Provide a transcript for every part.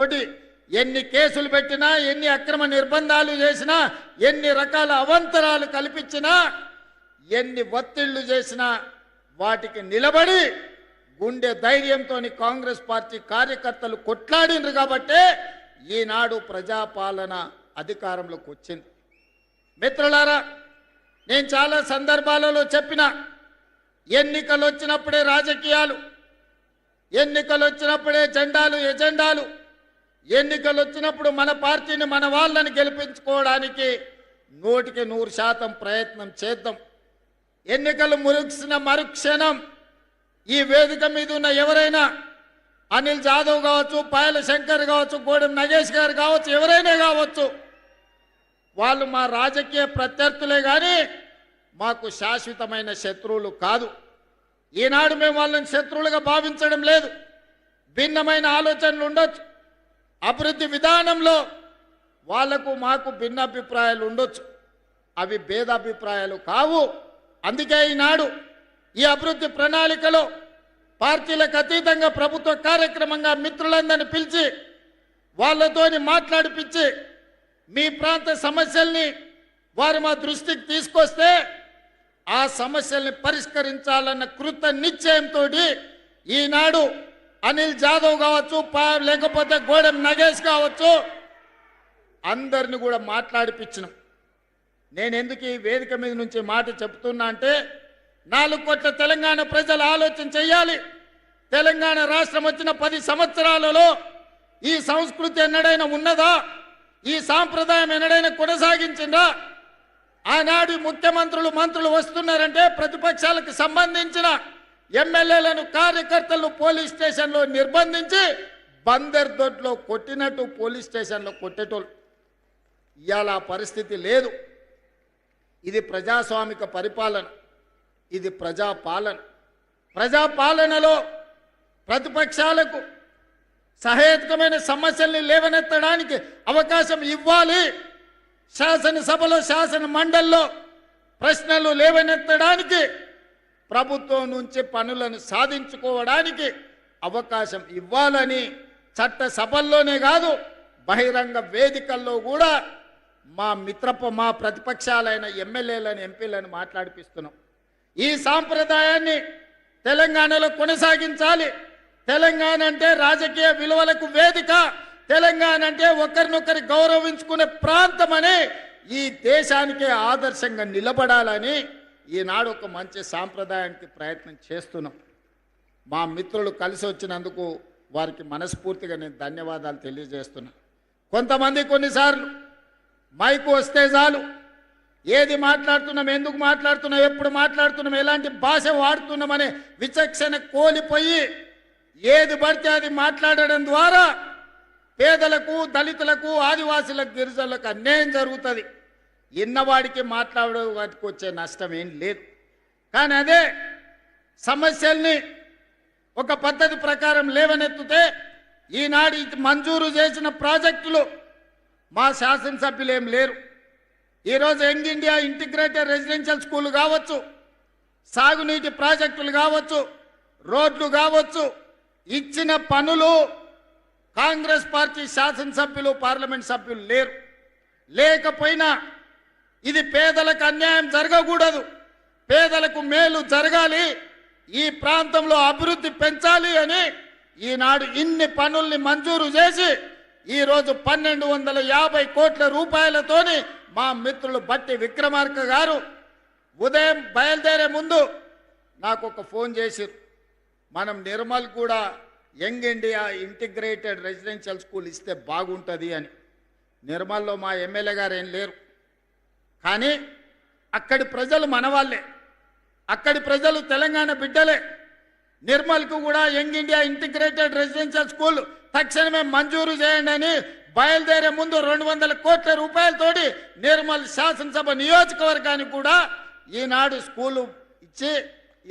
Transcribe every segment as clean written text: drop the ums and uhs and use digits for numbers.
ఒకటి ఎన్ని కేసులు పెట్టినా ఎన్ని అక్రమ నిర్బంధాలు చేసినా ఎన్ని రకాల అవంతరాలు కల్పించినా ఎన్ని ఒత్తిళ్లు చేసినా వాటికి నిలబడి గుండె ధైర్యంతో కాంగ్రెస్ పార్టీ కార్యకర్తలు కొట్లాడినరు కాబట్టే ఈనాడు ప్రజాపాలన అధికారంలోకి వచ్చింది. మిత్రులారా, నేను చాలా సందర్భాలలో చెప్పిన ఎన్నికలు వచ్చినప్పుడే రాజకీయాలు, ఎన్నికలు వచ్చినప్పుడే జెండాలు ఎజెండాలు, ఎన్నికలు వచ్చినప్పుడు మన పార్టీని మన వాళ్ళని గెలిపించుకోవడానికి 100% ప్రయత్నం చేద్దాం. ఎన్నికలు ముగిసిన మరుక్షణం ఈ వేదిక మీద ఉన్న ఎవరైనా అనిల్ జాదవ్ కావచ్చు, పాయల శంకర్ కావచ్చు, గోడెం నగేష్ గారు కావచ్చు, ఎవరైనా కావచ్చు, వాళ్ళు మా రాజకీయ ప్రత్యర్థులే కానీ మాకు శాశ్వతమైన శత్రువులు కాదు. ఈనాడు మేము వాళ్ళని శత్రువులుగా భావించడం లేదు. భిన్నమైన ఆలోచనలు ఉండొచ్చు, అభివృద్ధి విధానంలో వాళ్లకు మాకు భిన్నాభిప్రాయాలు ఉండొచ్చు, అవి భేదాభిప్రాయాలు కావు. అందుకే ఈనాడు ఈ అభివృద్ధి ప్రణాళికలో పార్టీలకు అతీతంగా ప్రభుత్వ కార్యక్రమంగా మిత్రులందరినీ పిలిచి వాళ్ళతోని మాట్లాడిపించి మీ ప్రాంత సమస్యల్ని వారు మా దృష్టికి తీసుకొస్తే ఆ సమస్యల్ని పరిష్కరించాలన్న కృత నిశ్చయంతో ఈనాడు అనిల్ జాదవ్ కావచ్చు, లేకపోతే గోడెం నగేష్ కావచ్చు, అందరిని కూడా మాట్లాడిపించినాం. నేను ఎందుకు ఈ వేదిక మీద నుంచి మాట చెప్తున్నా అంటే 4 కోట్ల తెలంగాణ ప్రజలు ఆలోచన చెయ్యాలి. తెలంగాణ రాష్ట్రం వచ్చిన 10 సంవత్సరాలలో ఈ సంస్కృతి ఎన్నడైనా ఉన్నదా? ఈ సాంప్రదాయం ఎన్నడైనా కొనసాగించిందా? ఆనాడు ముఖ్యమంత్రులు మంత్రులు వస్తున్నారంటే ప్రతిపక్షాలకు సంబంధించిన ఎమ్మెల్యేలను కార్యకర్తలను పోలీస్ స్టేషన్లో నిర్బంధించి బందర్ దొడ్లో కొట్టినట్టు పోలీస్ స్టేషన్లో కొట్టేటోళ్ళు. ఇవాళ ఆ పరిస్థితి లేదు. ఇది ప్రజాస్వామిక పరిపాలన, ఇది ప్రజాపాలన. ప్రజాపాలనలో ప్రతిపక్షాలకు సహేతుకమైన సమస్యల్ని లేవనెత్తడానికి అవకాశం ఇవ్వాలి. శాసనసభలో శాసన మండలిలో ప్రశ్నలు లేవనెత్తడానికి, ప్రభుత్వం నుంచి పనులను సాధించుకోవడానికి అవకాశం ఇవ్వాలని చట్ట సభల్లోనే కాదు బహిరంగ వేదికల్లో కూడా మా ప్రతిపక్షాలైన ఎమ్మెల్యేలను ఎంపీలను మాట్లాడిపిస్తున్నాం. ఈ సాంప్రదాయాన్ని తెలంగాణలో కొనసాగించాలి. తెలంగాణ అంటే రాజకీయ విలువలకు వేదిక, తెలంగాణ అంటే ఒకరినొకరి గౌరవించుకునే ప్రాంతమని ఈ దేశానికే ఆదర్శంగా నిలబడాలని ఈనాడు ఒక మంచి సాంప్రదాయానికి ప్రయత్నం చేస్తున్నాం. మా మిత్రులు కలిసి వచ్చినందుకు వారికి మనస్ఫూర్తిగా నేను ధన్యవాదాలు తెలియజేస్తున్నా. కొంతమంది కొన్నిసార్లు మైకు వస్తే చాలు ఏది మాట్లాడుతున్నాం, ఎందుకు మాట్లాడుతున్నాం, ఎప్పుడు మాట్లాడుతున్నాం, ఎలాంటి భాష వాడుతున్నామనే విచక్షణ కోల్పోయి ఏది పడితే అది మాట్లాడడం ద్వారా పేదలకు, దళితులకు, ఆదివాసులకు, గిరిజనులకు అన్యాయం జరుగుతుంది. ఇన్నవాడికి మాట్లాడడానికి వచ్చే నష్టం ఏం లేదు. కానీ అదే సమస్యల్ని ఒక పద్ధతి ప్రకారం లేవనెత్తితే ఈనాడు మంజూరు చేసిన ప్రాజెక్టులు మా శాసనసభ్యులు ఏం లేరు. ఈరోజు young India integrated residential school కావచ్చు, సాగునీటి ప్రాజెక్టులు కావచ్చు, రోడ్లు కావచ్చు, ఇచ్చిన పనులు కాంగ్రెస్ పార్టీ శాసనసభ్యులు, పార్లమెంట్ సభ్యులు లేరు. లేకపోయినా ఇది పేదలకు అన్యాయం జరగకూడదు, పేదలకు మేలు జరగాలి, ఈ ప్రాంతంలో అభివృద్ధి పెంచాలి అని ఈనాడు ఇన్ని పనుల్ని మంజూరు చేసి ఈరోజు 1250 కోట్ల రూపాయలతోని మా మిత్రులు బట్టి విక్రమార్క గారు ఉదయం బయలుదేరే ముందు నాకు ఒక ఫోన్ చేసిరు. మనం నిర్మల్ కూడా young India integrated residential school ఇస్తే బాగుంటుంది అని. నిర్మల్లో మా ఎమ్మెల్యే గారు ఏం లేరు, కానీ అక్కడి ప్రజలు మనవాళ్ళే, అక్కడి ప్రజలు తెలంగాణ బిడ్డలే. నిర్మల్కు కూడా young India integrated residential school తక్షణమే మంజూరు చేయండి అని బయలుదేరే ముందు 200 కోట్ల రూపాయలతోటి నిర్మల్ శాసనసభ నియోజకవర్గానికి కూడా ఈనాడు స్కూలు ఇచ్చి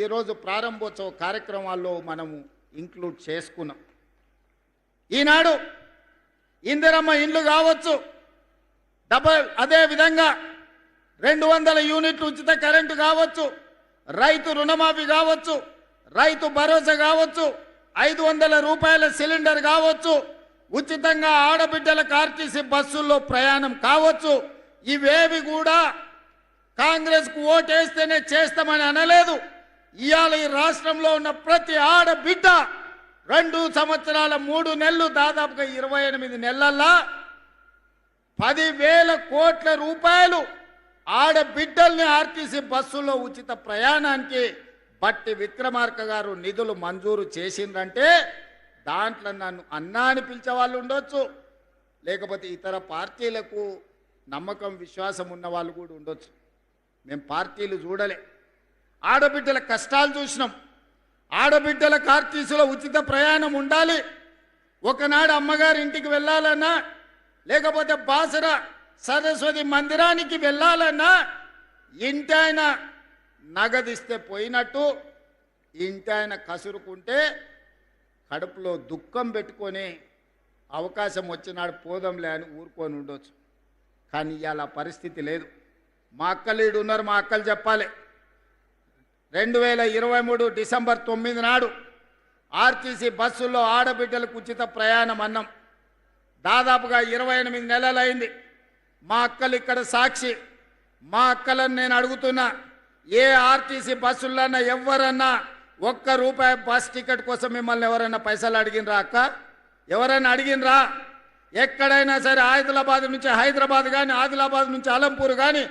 ఈరోజు ప్రారంభోత్సవ కార్యక్రమాల్లో మనము ఇంక్లూడ్ చేసుకున్నాం. ఈనాడు ఇందిరమ్మ ఇండ్లు కావచ్చు, అదే విధంగా 200 యూనిట్లు ఉచిత కరెంటు కావచ్చు, రైతు రుణమాఫీ కావచ్చు, రైతు భరోసా కావచ్చు, 500 రూపాయల సిలిండర్ కావచ్చు, ఉచితంగా ఆడబిడ్డలకు ఆర్టీసీ బస్సుల్లో ప్రయాణం కావచ్చు. ఇవేవి కూడా కాంగ్రెస్కు ఓటేస్తేనే చేస్తామని అనలేదు. ఇవాళ ఈ రాష్ట్రంలో ఉన్న ప్రతి ఆడబిడ్డ 2 సంవత్సరాల 3 నెలలు దాదాపుగా 28 నెలల్లో 10,000 కోట్ల రూపాయలు ఆడబిడ్డల్ని ఆర్టీసీ బస్సులో ఉచిత ప్రయాణానికి బట్టి విక్రమార్క గారు నిధులు మంజూరు చేసిందంటే దాంట్లో నన్ను అన్నా అని పిలిచే వాళ్ళు ఉండొచ్చు, లేకపోతే ఇతర పార్టీలకు నమ్మకం విశ్వాసం ఉన్న వాళ్ళు కూడా ఉండొచ్చు. మేము పార్టీలు చూడలే, ఆడబిడ్డల కష్టాలు చూసినాం. ఆడబిడ్డలకు ఆర్టీసీలో ఉచిత ప్రయాణం ఉండాలి. ఒకనాడు అమ్మగారి ఇంటికి వెళ్ళాలన్నా, లేకపోతే బాసర సరస్వతి మందిరానికి వెళ్ళాలన్నా ఇంటి ఆయన నగదిస్తే పోయినట్టు, ఇంటి ఆయన కసురుకుంటే కడుపులో దుఃఖం పెట్టుకొని అవకాశం వచ్చినాడు పోదంలే అని ఊరుకొని ఉండొచ్చు. కానీ ఇవాళ పరిస్థితి లేదు. మా అక్కలు ఈడు ఉన్నారు, మా అక్కలు చెప్పాలి. 2023 డిసెంబర్ 9 నాడు ఆర్టీసీ బస్సుల్లో ఆడబిడ్డలకు ఉచిత ప్రయాణం అన్నాం. దాదాపుగా 28 నెలలైంది. మా అక్కలు ఇక్కడ సాక్షి. మా అక్కలను నేను అడుగుతున్నా, ఏ ఆర్టీసీ బస్సులన్నా ఎవరన్నా ₹1 బస్ టికెట్ కోసం మిమ్మల్ని ఎవరైనా పైసలు అడిగినరా? అక్క ఎవరైనా అడిగినరా? ఎక్కడైనా సరే ఆదిలాబాద్ నుంచి హైదరాబాద్ కానీ, ఆదిలాబాద్ నుంచి అలంపూర్ కానీ,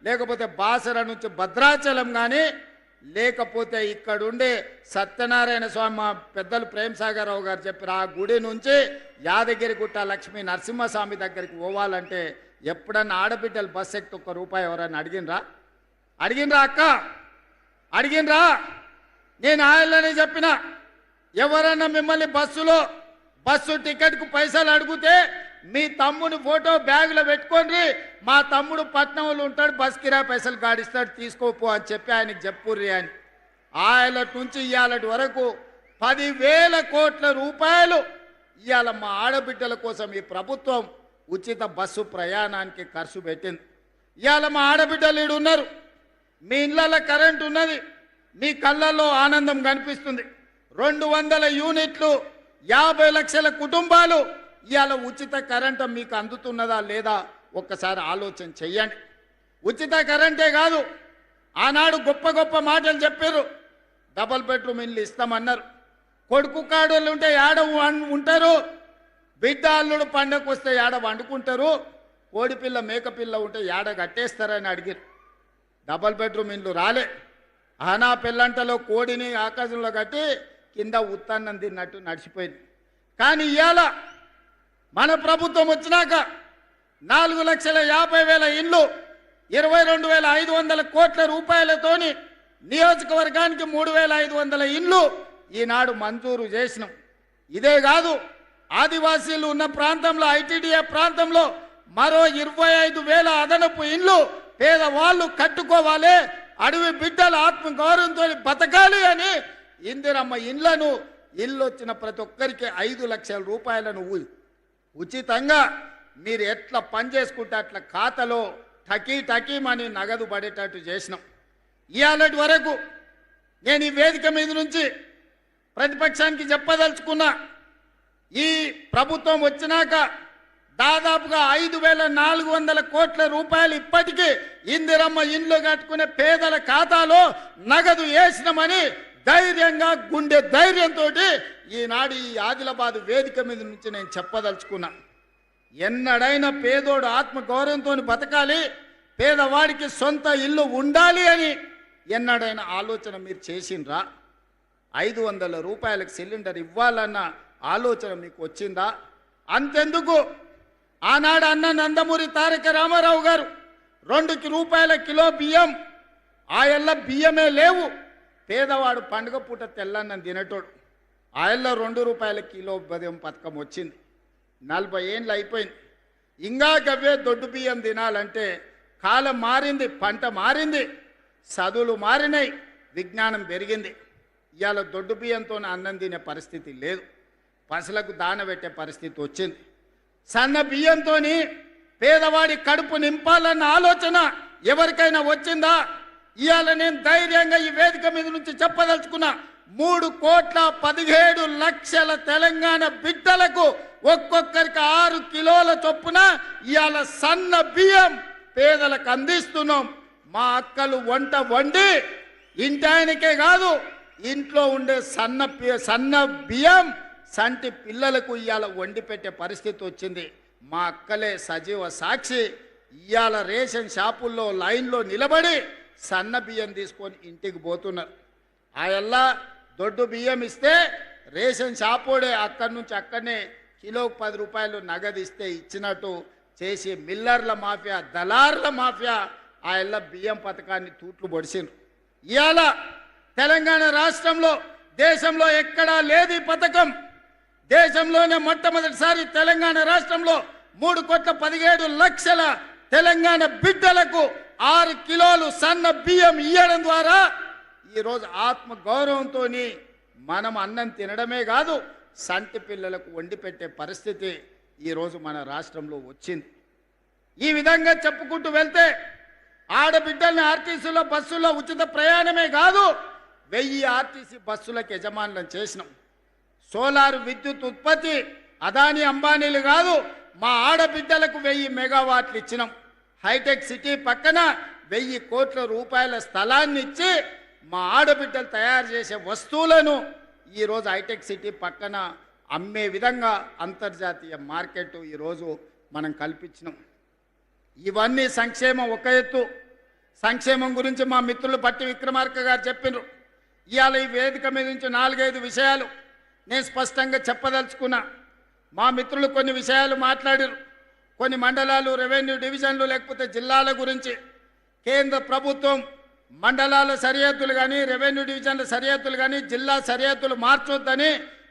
లేకపోతే బాసర నుంచి భద్రాచలం కానీ, లేకపోతే ఇక్కడుండే సత్యనారాయణ స్వామి మా పెద్దలు ప్రేమ్ సాగర్ రావు గారు చెప్పారు, ఆ గుడి నుంచి యాదగిరిగుట్ట లక్ష్మీ నరసింహస్వామి దగ్గరికి పోవాలంటే ఎప్పుడన్నా ఆడబిడ్డలు బస్ ఎక్కి ₹1 ఎవరన్నా అడిగినరా? అడిగినరా అక్క? అడిగినరా? నేను ఆయననే చెప్పిన, ఎవరన్నా మిమ్మల్ని బస్సు టికెట్కు పైసలు అడిగితే మీ తమ్ముని ఫోటో బ్యాగులో పెట్టుకోండి, మా తమ్ముడు పట్నంలో ఉంటాడు, బస్ కిరాయి పైసలు గాడిస్తాడు, తీసుకోపో అని చెప్పి ఆయనకి చెప్పుర్రి అని. ఆయన నుంచి ఇవాళ వరకు 10,000 కోట్ల రూపాయలు ఇవాళ మా ఆడబిడ్డల కోసం ఈ ప్రభుత్వం ఉచిత బస్సు ప్రయాణానికి ఖర్చు పెట్టింది. ఇవాళ మా ఆడబిడ్డలు ఈడు ఉన్నారు, మీ ఇళ్ళల్లో కరెంట్ ఉన్నది, మీ కళ్ళల్లో ఆనందం కనిపిస్తుంది. 200 యూనిట్లు 50 లక్షల కుటుంబాలు ఇవాళ ఉచిత కరెంటు మీకు అందుతున్నదా లేదా ఒక్కసారి ఆలోచన చెయ్యండి. ఉచిత కరెంటే కాదు, ఆనాడు గొప్ప గొప్ప మాటలు చెప్పారు. డబల్ బెడ్రూమ్ ఇల్లు ఇస్తామన్నారు. కొడుకు కాడోళ్ళు ఉంటే ఏడ ఉంటారు, బిడ్డ అల్లుడు పండగకు వస్తే ఏడ వండుకుంటారు, కోడిపిల్ల మేకపిల్ల ఉంటే ఏడ కట్టేస్తారని అడిగారు. డబల్ బెడ్రూమ్ ఇల్లు రాలే. ఆనా పిల్లంటలో కోడిని ఆకాశంలో కట్టి కింద ఉత్తాన్నం తిన్నట్టు నడిచిపోయింది. కానీ ఇవాళ మన ప్రభుత్వం వచ్చినాక 4,50,000 ఇళ్ళు 22,500 కోట్ల రూపాయలతోని నియోజకవర్గానికి 3,500 ఇళ్ళు ఈనాడు మంజూరు చేసినాం. ఇదే కాదు, ఆదివాసీలు ఉన్న ప్రాంతంలో ఐటీడీఏ ప్రాంతంలో మరో 25,000 అదనపు ఇళ్ళు పేదవాళ్ళు కట్టుకోవాలి, అడవి బిడ్డల ఆత్మగౌరవంతో బతకాలి అని ఇందిరమ్మ ఇల్లు వచ్చిన ప్రతి ఒక్కరికి 5 లక్షల రూపాయలను ఉచితంగా మీరు ఎట్లా పని చేసుకుంటే అట్లా ఖాతాలో టకీమని నగదు పడేటట్టు చేసినాం. ఇవాళటి వరకు నేను ఈ వేదిక మీద నుంచి ప్రతిపక్షానికి చెప్పదలుచుకున్నా, ఈ ప్రభుత్వం వచ్చినాక దాదాపుగా 5,400 కోట్ల రూపాయలు ఇప్పటికీ ఇందిరమ్మ ఇండ్లు కట్టుకునే పేదల ఖాతాలో నగదు వేసినామని ధైర్యంగా గుండె ధైర్యంతో ఈనాడు ఈ ఆదిలాబాద్ వేదిక మీద నుంచి నేను చెప్పదలుచుకున్నా. ఎన్నడైనా పేదోడు ఆత్మగౌరవంతో బతకాలి, పేదవాడికి సొంత ఇల్లు ఉండాలి అని ఎన్నడైనా ఆలోచన మీరు చేసిండ్రా? 500 రూపాయలకు సిలిండర్ ఇవ్వాలన్న ఆలోచన మీకు వచ్చిందా? అంతెందుకు, ఆనాడు అన్న నందమూరి తారక రామారావు గారు 2 రూపాయల కిలో బియ్యం, ఆయల్ల బియ్యమే లేవు, పేదవాడు పండుగ పూట తెల్లన్నం తినేటోడు, ఆయల్లో 2 రూపాయల కిలో బియ్యం పథకం వచ్చింది. 40 ఏళ్ళు అయిపోయింది. ఇంకా గవ్వే దొడ్డు బియ్యం తినాలంటే కాలం మారింది, పంట మారింది, చదువులు మారినాయి, విజ్ఞానం పెరిగింది. ఇవాళ దొడ్డు బియ్యంతో అన్నం తినే పరిస్థితి లేదు, పసులకు దాన పెట్టే పరిస్థితి వచ్చింది. సన్న బియ్యంతో పేదవాడి కడుపు నింపాలన్న ఆలోచన ఎవరికైనా వచ్చిందా? ఇవాళ నేను ధైర్యంగా ఈ వేదిక మీద నుంచి చెప్పదలుచుకున్నా, 3,17,00,000 తెలంగాణ బిడ్డలకు ఒక్కొక్కరికి 6 కిలోల చొప్పున ఇవాళ సన్న బియ్యం పేదలకు అందిస్తున్నాం. మా అక్కలు వంట వండి ఇంటాయనకే కాదు ఇంట్లో ఉండే సన్న బియ్యం సంటి పిల్లలకు ఇవాళ వండి పెట్టే పరిస్థితి వచ్చింది. మా అక్కలే సజీవ సాక్షి. ఇవాళ రేషన్ షాపుల్లో లైన్లో నిలబడి సన్న బియ్యం తీసుకొని ఇంటికి పోతున్నారు. ఆయల్లా దొడ్డు బియ్యం ఇస్తే రేషన్ షాపోడే అక్కడి నుంచి అక్కడనే కిలోకు 10 రూపాయలు నగదు ఇస్తే ఇచ్చినట్టు చేసి మిల్లర్ల మాఫియా దళార్ల మాఫియా ఆయల్ల బియ్యం పథకాన్ని తూట్లు పొడిచిండ్రు. ఇవాళ తెలంగాణ రాష్ట్రంలో దేశంలో ఎక్కడా లేదు ఈ పథకం. దేశంలోనే మొట్టమొదటిసారి తెలంగాణ రాష్ట్రంలో 3,17,00,000 తెలంగాణ బిడ్డలకు 6 కిలోలు సన్న బియ్యం ఇవ్వడం ద్వారా ఈరోజు ఆత్మ గౌరవంతో మనం అన్నం తినడమే కాదు సంటి పిల్లలకు వండి పెట్టే పరిస్థితి ఈరోజు మన రాష్ట్రంలో వచ్చింది. ఈ విధంగా చెప్పుకుంటూ వెళ్తే ఆడబిడ్డల్ని ఆర్టీసీలో బస్సుల్లో ఉచిత ప్రయాణమే కాదు 1000 ఆర్టీసీ బస్సులకు యజమానులను చేసినాం. సోలార్ విద్యుత్ ఉత్పత్తి అదానీ అంబానీలు కాదు మా ఆడబిడ్డలకు 1000 మెగావాట్లు ఇచ్చినాం. హైటెక్ సిటీ పక్కన 1000 కోట్ల రూపాయల స్థలాన్ని ఇచ్చి మా ఆడబిడ్డలు తయారు చేసే వస్తువులను ఈరోజు హైటెక్ సిటీ పక్కన అమ్మే విధంగా అంతర్జాతీయ మార్కెట్ ఈరోజు మనం కల్పించినాం. ఇవన్నీ సంక్షేమం ఒక ఎత్తు. సంక్షేమం గురించి మా మిత్రులు పట్టి విక్రమార్క గారు చెప్పినారు. ఇవాళ ఈ వేదిక మీద నుంచి 4-5 విషయాలు నేను స్పష్టంగా చెప్పదలుచుకున్నా. మా మిత్రులు కొన్ని విషయాలు మాట్లాడారు. కొన్ని మండలాలు రెవెన్యూ డివిజన్లు లేకపోతే జిల్లాల గురించి కేంద్ర ప్రభుత్వం మండలాల సరిహద్దులు కానీ రెవెన్యూ డివిజన్ల సరిహద్దులు కానీ జిల్లా సరిహద్దులు మార్చొద్దని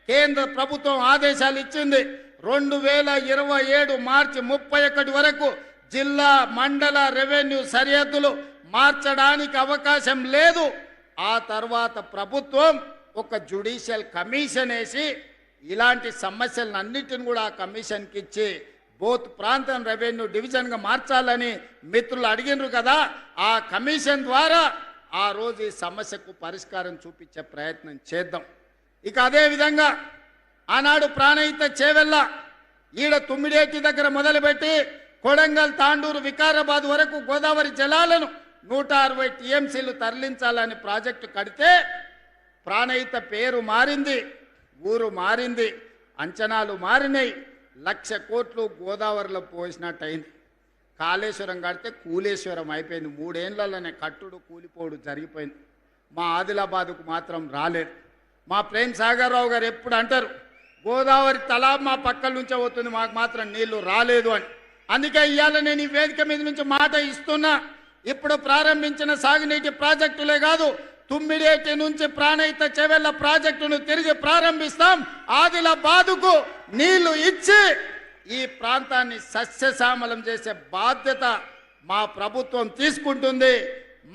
కేంద్ర ప్రభుత్వం ఆదేశాలు ఇచ్చింది. 2027 మార్చి 31 వరకు జిల్లా మండల రెవెన్యూ సరిహద్దులు మార్చడానికి అవకాశం లేదు. ఆ తర్వాత ప్రభుత్వం ఒక జ్యుడిషియల్ కమిషన్ వేసి ఇలాంటి సమస్యలన్నిటిని కూడా ఆ కమిషన్కి ఇచ్చి బోత్ ప్రాంతం రెవెన్యూ డివిజన్గా మార్చాలని మిత్రులు అడిగినారు కదా. ఆ కమిషన్ ద్వారా ఆ రోజు ఈ సమస్యకు పరిష్కారం చూపించే ప్రయత్నం చేద్దాం. ఇక అదేవిధంగా ఆనాడు ప్రాణహిత చేవెళ్ళ ఈడ తుమ్మిడేటి దగ్గర మొదలుపెట్టి కొడంగల్ తాండూరు వికారాబాద్ వరకు గోదావరి జలాలను 160 టీఎంసీలు తరలించాలని ప్రాజెక్టు కడితే ప్రాణహిత పేరు మారింది, ఊరు మారింది, అంచనాలు మారినాయి. 1,00,000 కోట్లు గోదావరిలో పోసినట్టు అయింది. కాళేశ్వరం కడితే కూలేశ్వరం అయిపోయింది. 3 ఏళ్లలోనే కట్టుడు కూలిపోడు జరిగిపోయింది. మా ఆదిలాబాద్కు మాత్రం రాలేదు. మా ప్రేమ్ సాగర్ రావు గారు ఎప్పుడు అంటారు గోదావరి తలా మా పక్కల నుంచే పోతుంది, మాకు మాత్రం నీళ్లు రాలేదు అని. అందుకే ఇవాళ నేను ఈ వేదిక మీద నుంచి మాట ఇస్తున్నా. ఇప్పుడు ప్రారంభించిన సాగునీటి ప్రాజెక్టులే కాదు తుమ్మిడేటి నుంచి ప్రాణహిత చేవెళ్ళ ప్రాజెక్టును తిరిగి ప్రారంభిస్తాం. ఆదిలాబాదుకు నీళ్లు ఇచ్చి ఈ ప్రాంతాన్ని సస్యశ్యామలం చేసే బాధ్యత మా ప్రభుత్వం తీసుకుంటుంది.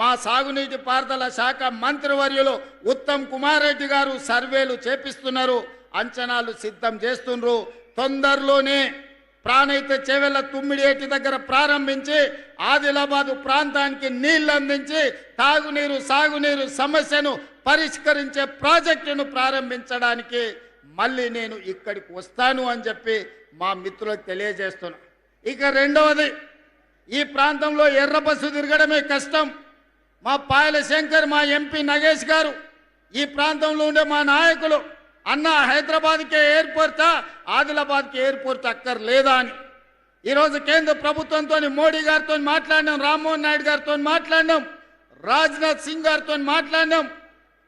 మా సాగునీటి పారుదల శాఖ మంత్రివర్యులు ఉత్తమ్ కుమార్ రెడ్డి గారు సర్వేలు చేపిస్తున్నారు, అంచనాలు సిద్ధం చేస్తున్నారు. తొందరలోనే ప్రాణహిత చేవెళ్ళ తుమ్మిడేటి దగ్గర ప్రారంభించి ఆదిలాబాదు ప్రాంతానికి నీళ్లు అందించి తాగునీరు సాగునీరు సమస్యను పరిష్కరించే ప్రాజెక్టును ప్రారంభించడానికి మళ్ళీ నేను ఇక్కడికి వస్తాను అని చెప్పి మా మిత్రులకు తెలియజేస్తున్నా. ఇక రెండవది, ఈ ప్రాంతంలో ఎర్ర బస్సు తిరగడమే కష్టం. మా పాయల శంకర్, మా ఎంపీ నగేష్ గారు, ఈ ప్రాంతంలో ఉండే మా నాయకులు అన్న హైదరాబాద్కే ఎయిర్పోర్టా ఆదిలాబాద్కి ఎయిర్పోర్ట్ అక్కర్లేదా అని ఈరోజు కేంద్ర ప్రభుత్వంతో మోడీ గారితో మాట్లాడినాం, రామ్మోహన్ నాయుడు గారితో మాట్లాడినాం, రాజ్నాథ్ సింగ్ గారితో మాట్లాడినాం.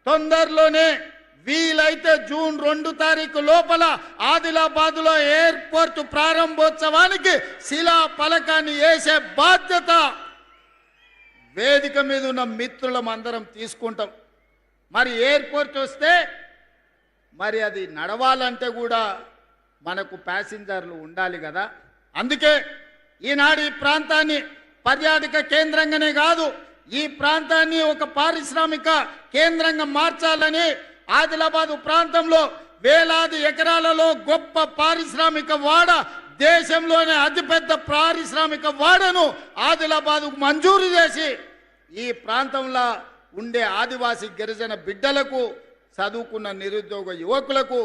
తొందరలోనే వీలైతే జూన్ 2 తారీఖు లోపల ఆదిలాబాద్లో ఎయిర్పోర్ట్ ప్రారంభోత్సవానికి శిలా ఫలకాన్ని వేసే బాధ్యత వేదిక మీద ఉన్న మిత్రులం అందరం తీసుకుంటాం. మరి ఎయిర్పోర్ట్ వస్తే మరి అది నడవాలంటే కూడా మనకు ప్యాసింజర్లు ఉండాలి కదా. అందుకే ఈనాడు ఈ ప్రాంతాన్ని పర్యాటక కేంద్రంగానే కాదు ఈ ప్రాంతాన్ని ఒక పారిశ్రామిక కేంద్రంగా మార్చాలని ఆదిలాబాదు ప్రాంతంలో వేలాది ఎకరాలలో గొప్ప పారిశ్రామిక వాడ, దేశంలోనే అతిపెద్ద పారిశ్రామిక వాడను ఆదిలాబాదుకు మంజూరు చేసి ఈ ప్రాంతంలో ఉండే ఆదివాసీ గిరిజన బిడ్డలకు చదువుకున్న నిరుద్యోగ యువకులకు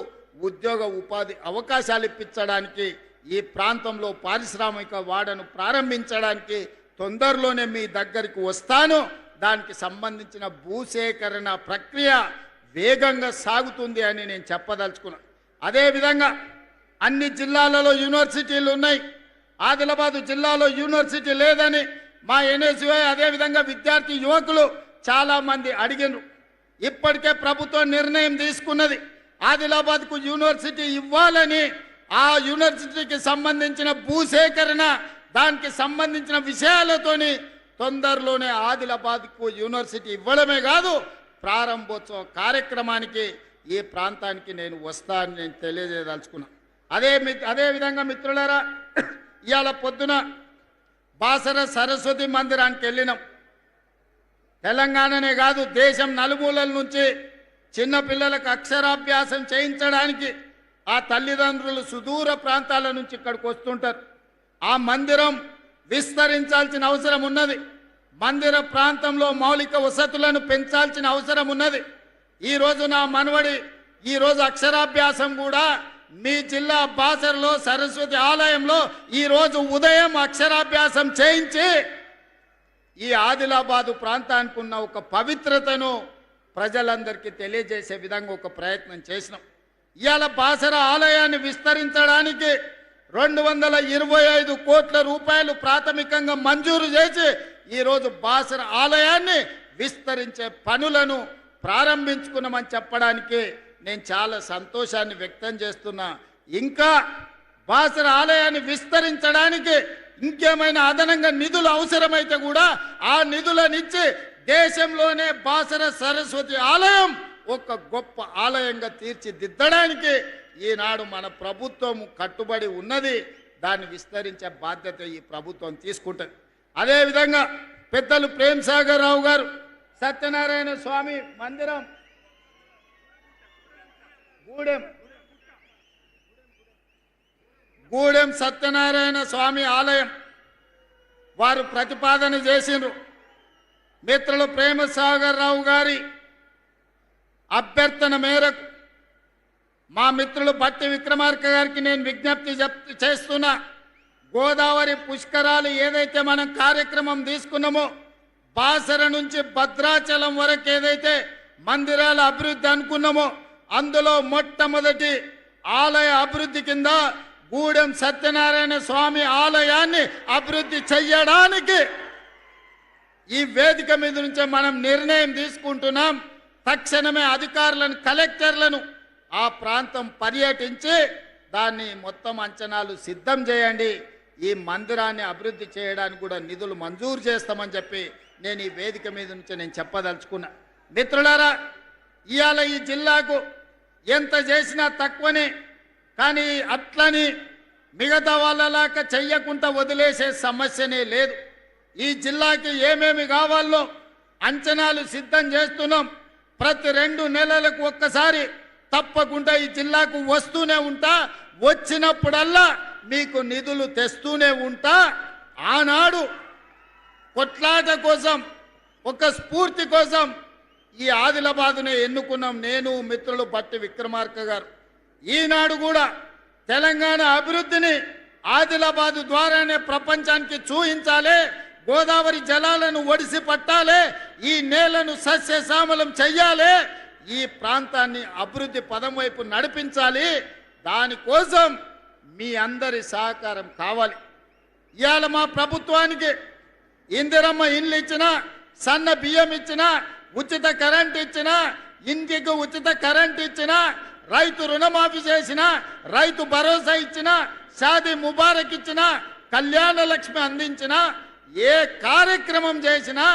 ఉద్యోగ ఉపాధి అవకాశాలు ఇప్పించడానికి ఈ ప్రాంతంలో పారిశ్రామిక వాడను ప్రారంభించడానికి తొందరలోనే మీ దగ్గరికి వస్తాను. దానికి సంబంధించిన భూసేకరణ ప్రక్రియ వేగంగా సాగుతుంది అని నేను చెప్పదలుచుకున్నాను. అదేవిధంగా అన్ని జిల్లాలలో యూనివర్సిటీలు ఉన్నాయి. ఆదిలాబాదు జిల్లాలో యూనివర్సిటీ లేదని మా ఎన్ఎస్యుఐ అదేవిధంగా విద్యార్థి యువకులు చాలామంది అడిగినారు. ఇప్పటికే ప్రభుత్వం నిర్ణయం తీసుకున్నది ఆదిలాబాద్కు యూనివర్సిటీ ఇవ్వాలని. ఆ యూనివర్సిటీకి సంబంధించిన భూసేకరణ దానికి సంబంధించిన విషయాలతోని తొందరలోనే ఆదిలాబాద్కు యూనివర్సిటీ ఇవ్వడమే కాదు, ప్రారంభోత్సవ కార్యక్రమానికి ఈ ప్రాంతానికి నేను వస్తానని నేను తెలియజేయదలుచుకున్నాను. అదేవిధంగా మిత్రులారా, ఇవాళ పొద్దున బాసర సరస్వతి మందిరానికి వెళ్ళినాం. తెలంగాణనే కాదు దేశం నలుమూలల నుంచి చిన్నపిల్లలకు అక్షరాభ్యాసం చేయించడానికి ఆ తల్లిదండ్రులు సుదూర ప్రాంతాల నుంచి ఇక్కడికి వస్తుంటారు. ఆ మందిరం విస్తరించాల్సిన అవసరం ఉన్నది. మందిర ప్రాంతంలో మౌలిక వసతులను పెంచాల్సిన అవసరం ఉన్నది. ఈరోజు నా మనవడి ఈరోజు అక్షరాభ్యాసం కూడా మీ జిల్లా బాసరలో సరస్వతి ఆలయంలో ఈరోజు ఉదయం అక్షరాభ్యాసం చేయించి ఈ ఆదిలాబాదు ప్రాంతానికి ఉన్న ఒక పవిత్రతను ప్రజలందరికీ తెలియజేసే విధంగా ఒక ప్రయత్నం చేసినాం. ఇవాళ బాసర ఆలయాన్ని విస్తరించడానికి 225 కోట్ల రూపాయలు ప్రాథమికంగా మంజూరు చేసి ఈరోజు బాసర ఆలయాన్ని విస్తరించే పనులను ప్రారంభించుకున్నామని చెప్పడానికి నేను చాలా సంతోషాన్ని వ్యక్తం చేస్తున్నా. ఇంకా బాసర ఆలయాన్ని విస్తరించడానికి ఇంకేమైనా అదనంగా నిధులు అవసరమైతే కూడా ఆ నిధులనిచ్చి దేశంలోనే బాసర సరస్వతి ఆలయం ఒక గొప్ప ఆలయంగా తీర్చిదిద్దడానికి ఈనాడు మన ప్రభుత్వం కట్టుబడి ఉన్నది. దాన్ని విస్తరించే బాధ్యత ఈ ప్రభుత్వం తీసుకుంటుంది. అదేవిధంగా పెద్దలు ప్రేమ్ సాగర్ రావు గారు సత్యనారాయణ స్వామి మందిరం గూడెం సత్యనారాయణ స్వామి ఆలయం వారు ప్రతిపాదన చేసిండ్రు. మిత్రులు ప్రేమ సాగర్ రావు గారి అభ్యర్థన మేరకు మా మిత్రులు బట్టి విక్రమార్క గారికి నేను విజ్ఞప్తి చేస్తున్నా. గోదావరి పుష్కరాలు ఏదైతే మనం కార్యక్రమం తీసుకున్నామో బాసర నుంచి భద్రాచలం వరకు ఏదైతే మందిరాల అభివృద్ధి అనుకున్నామో అందులో మొట్టమొదటి ఆలయ అభివృద్ధి కింద గూడెం సత్యనారాయణ స్వామి ఆలయాన్ని అభివృద్ధి చెయ్యడానికి ఈ వేదిక మీద నుంచే మనం నిర్ణయం తీసుకుంటున్నాం. తక్షణమే అధికారులను కలెక్టర్లను ఆ ప్రాంతం పర్యటించి దాన్ని మొత్తం అంచనాలు సిద్ధం చేయండి. ఈ మందిరాన్ని అభివృద్ధి చేయడానికి కూడా నిధులు మంజూరు చేస్తామని చెప్పి నేను ఈ వేదిక మీద నుంచి నేను చెప్పదలుచుకున్నా. మిత్రులారా, ఇవాళ ఈ జిల్లాకు ఎంత చేసినా తక్కువనే, కానీ అట్లని మిగతా వాళ్ళలాగా చెయ్యకుండా వదిలేసే సమస్యనే లేదు. ఈ జిల్లాకి ఏమేమి కావాలో అంచనాలు సిద్ధం చేస్తున్నాం. ప్రతి 2 నెలలకు ఒక్కసారి తప్పకుండా ఈ జిల్లాకు వస్తూనే ఉంటా. వచ్చినప్పుడల్లా మీకు నిధులు తెస్తూనే ఉంటా. ఆనాడు కొట్లాట కోసం ఒక స్ఫూర్తి కోసం ఈ ఆదిలాబాదునే ఎన్నుకున్నాం నేను, మిత్రులు బట్టి విక్రమార్క గారు. ఈనాడు కూడా తెలంగాణ అభివృద్ధిని ఆదిలాబాదు ద్వారానే ప్రపంచానికి చూపించాలి. గోదావరి జలాలను ఒడిసి పట్టాలి. ఈ నేలను సస్యశ్యామలం చెయ్యాలి. ఈ ప్రాంతాన్ని అభివృద్ధి పదం వైపు నడిపించాలి. దానికోసం మీ అందరి సహకారం కావాలి. ఇవాళ మా ప్రభుత్వానికి ఇందిరమ్మ ఇండ్లు ఇచ్చినా, సన్న బియ్యం ఇచ్చినా, ఉచిత కరెంట్ ఇచ్చినా, ఇంటికి ఉచిత కరెంట్ ఇచ్చినా, రైతు రుణమాఫీ చేసినా, రైతు భరోసా ఇచ్చినా, షాదీ ముబారక్ ఇచ్చినా, కళ్యాణ లక్ష్మి అందించినా, ఏ కార్యక్రమం చేసినా